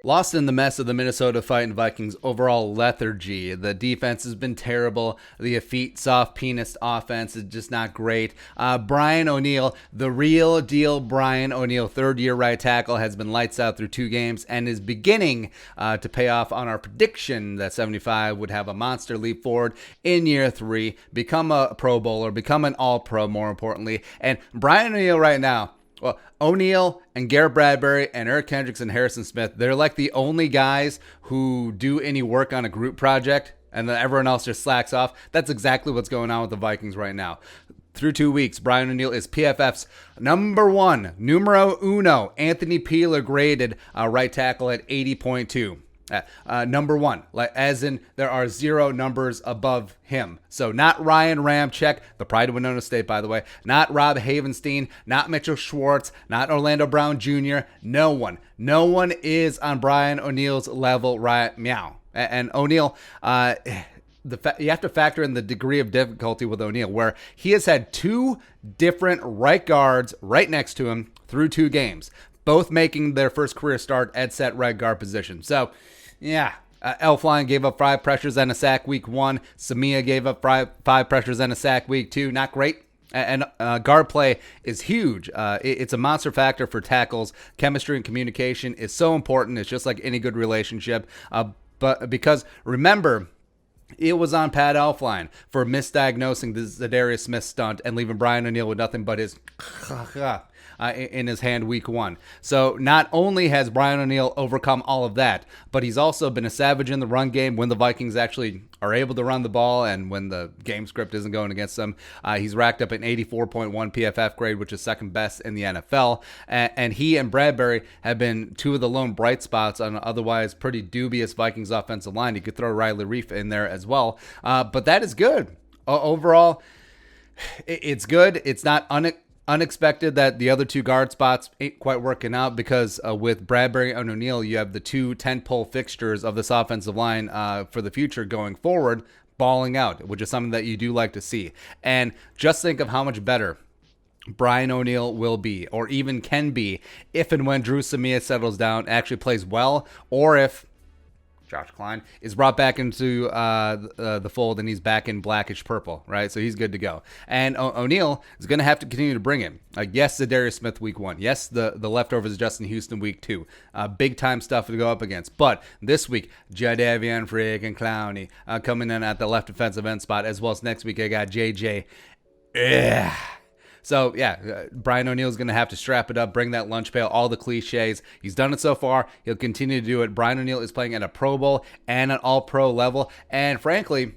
Lost in the mess of the Minnesota Vikings overall lethargy. The defense has been terrible. The effete, soft penis offense is just not great. Brian O'Neill, the real deal Brian O'Neill, third-year right tackle, has been lights out through 2 games and is beginning to pay off on our prediction that 75 would have a monster leap forward in year 3, become a Pro Bowler, become an All-Pro, more importantly. And Brian O'Neill right now, well, O'Neill and Garrett Bradbury and Eric Kendricks and Harrison Smith, they're like the only guys who do any work on a group project, and then everyone else just slacks off. That's exactly what's going on with the Vikings right now. Through 2 weeks, Brian O'Neill is PFF's numero uno, Anthony Peeler graded right tackle at 80.2. Number 1, like as in there are 0 numbers above him. So not Ryan Ramczyk, the pride of Winona State, by the way, not Rob Havenstein, not Mitchell Schwartz, not Orlando Brown Jr. No one is on Brian O'Neill's level right meow. And O'Neill, you have to factor in the degree of difficulty with O'Neill, where he has had 2 different right guards right next to him through 2 games, both making their first career start at set right guard position. So, yeah, Elfline gave up 5 pressures and a sack week 1. Samia gave up 5 pressures and a sack week 2. Not great. And guard play is huge. It's a monster factor for tackles. Chemistry and communication is so important. It's just like any good relationship. But because remember, it was on Pat Elfline for misdiagnosing the Zadarius Smith stunt and leaving Brian O'Neill with nothing but his in his hand week 1. So not only has Brian O'Neill overcome all of that, but he's also been a savage in the run game when the Vikings actually are able to run the ball and when the game script isn't going against them. He's racked up an 84.1 PFF grade, which is second best in the NFL. And he and Bradbury have been 2 of the lone bright spots on an otherwise pretty dubious Vikings offensive line. You could throw Riley Reif in there as well. But that is good. Overall, it's good. It's not unexpected that the other 2 guard spots ain't quite working out because with Bradbury and O'Neill, you have the 2 tentpole fixtures of this offensive line for the future going forward, balling out, which is something that you do like to see. And just think of how much better Brian O'Neill will be, or even can be, if and when Drew Samia settles down, actually plays well, or if Josh Klein is brought back into the fold and he's back in blackish purple, right? So he's good to go. And O'Neill is going to have to continue to bring him. Yes, Zadarius Smith week 1. Yes, the leftovers of Justin Houston week 2. Big time stuff to go up against. But this week, Jadavion freaking Clowney coming in at the left defensive end spot, as well as next week I got JJ. Ugh. So, yeah, Brian O'Neill's going to have to strap it up, bring that lunch pail, all the cliches. He's done it so far. He'll continue to do it. Brian O'Neill is playing at a Pro Bowl and an All-Pro level. And frankly,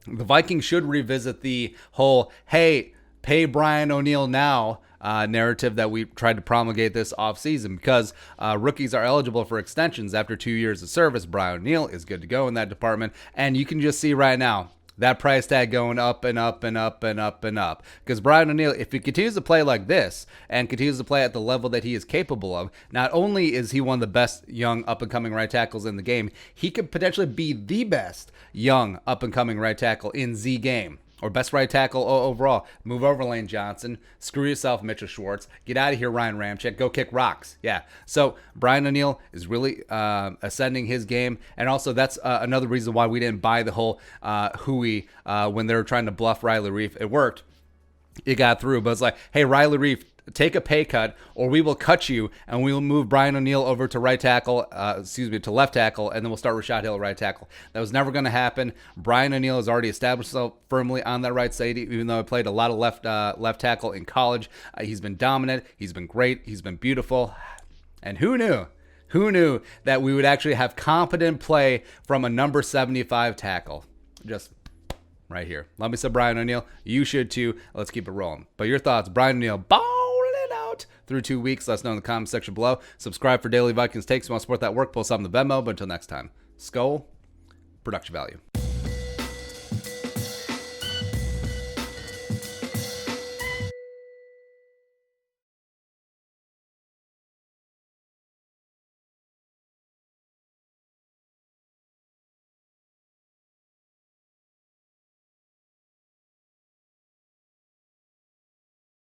the Vikings should revisit the whole, hey, pay Brian O'Neill now narrative that we tried to promulgate this offseason, because rookies are eligible for extensions after 2 years of service. Brian O'Neill is good to go in that department. And you can just see right now, that price tag going up and up and up and up and up. Because Brian O'Neill, if he continues to play like this and continues to play at the level that he is capable of, not only is he one of the best young up-and-coming right tackles in the game, he could potentially be the best young up-and-coming right tackle in the game. Or best right tackle overall. Move over, Lane Johnson. Screw yourself, Mitchell Schwartz. Get out of here, Ryan Ramczyk. Go kick rocks. Yeah. So Brian O'Neill is really ascending his game. And also that's another reason why we didn't buy the whole hooey when they were trying to bluff Riley Reif. It worked. It got through. But it's like, hey, Riley Reif, take a pay cut, or we will cut you, and we will move Brian O'Neill over to left tackle, and then we'll start Rashad Hill at right tackle. That was never going to happen. Brian O'Neill has already established himself firmly on that right side, even though he played a lot of left tackle in college. He's been dominant. He's been great. He's been beautiful. And who knew? Who knew that we would actually have competent play from a number 75 tackle? Just right here. Love me some Brian O'Neill. You should too. Let's keep it rolling. But your thoughts, Brian O'Neill, balling out through 2 weeks. Let us know in the comment section below. Subscribe for daily Vikings takes. If you want to support that work, post something in the Venmo. But until next time, Skull, production value.